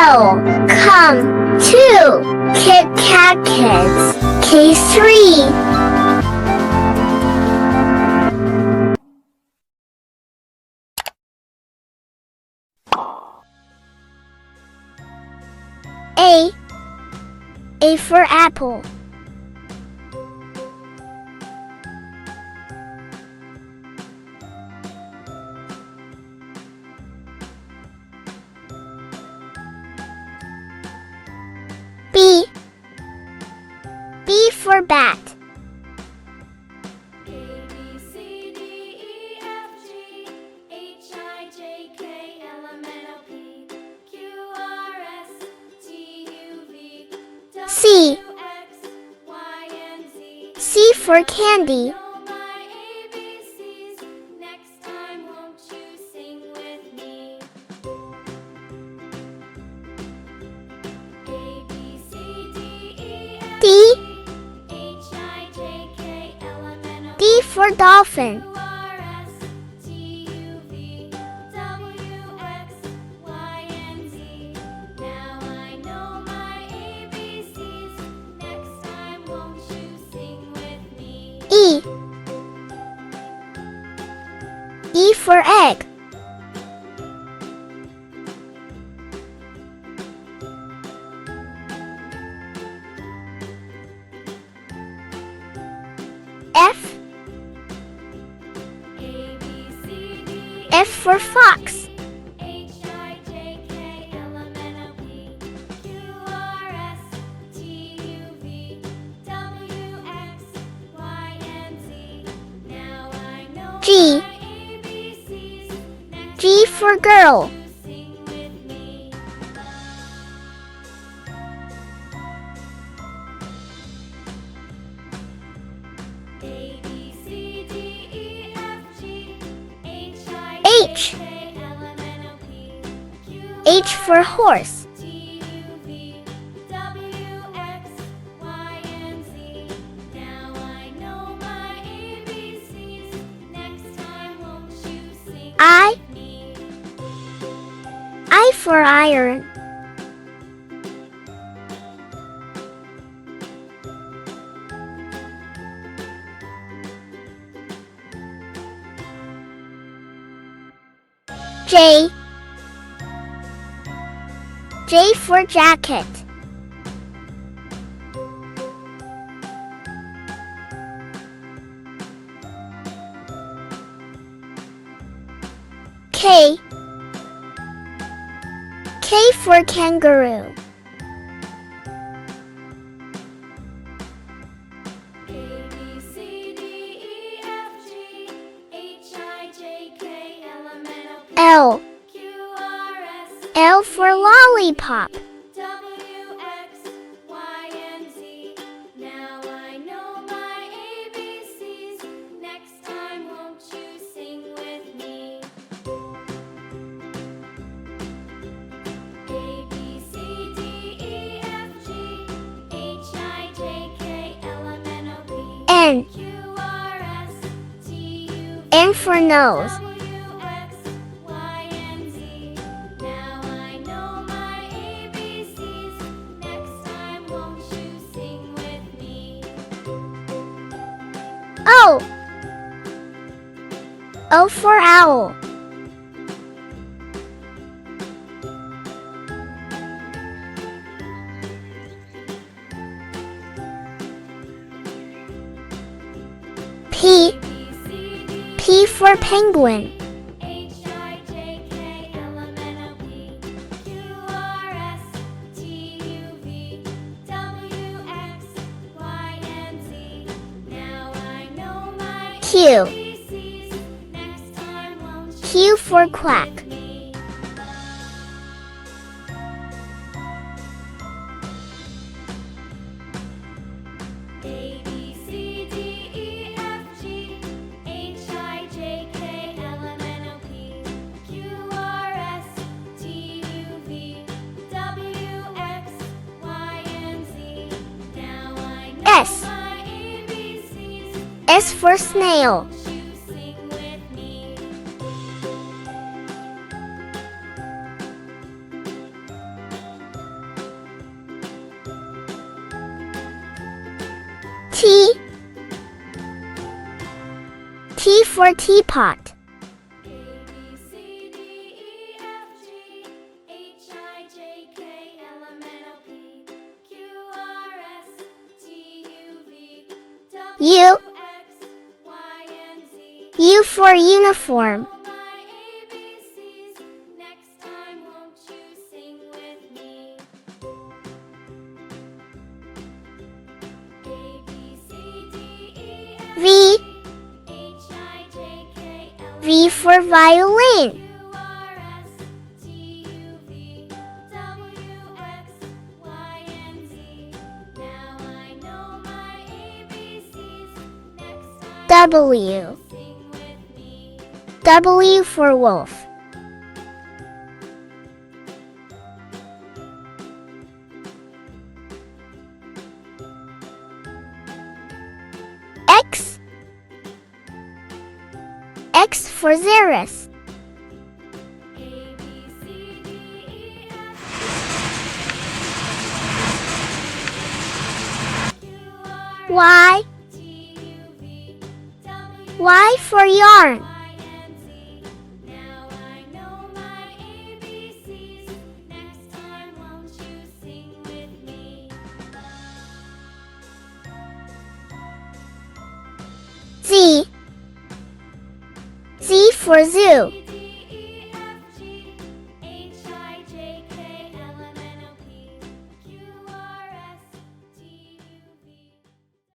L. Come to Kit Kat Kids K3. A for apple. B for bat. C for candy. D for dolphin. E for egg. F for fox. G for girl. H for horse. I for iron. J for jacket. K for kangaroo. L for lollipop. N for nose. O for owl. P for penguin. Q for quack. S for snail. T. T for teapot. U. U for uniform. V. V for violin. W. W for wolf. X. X for Xerus. Y. Y for yarn. Z. Z for zoo.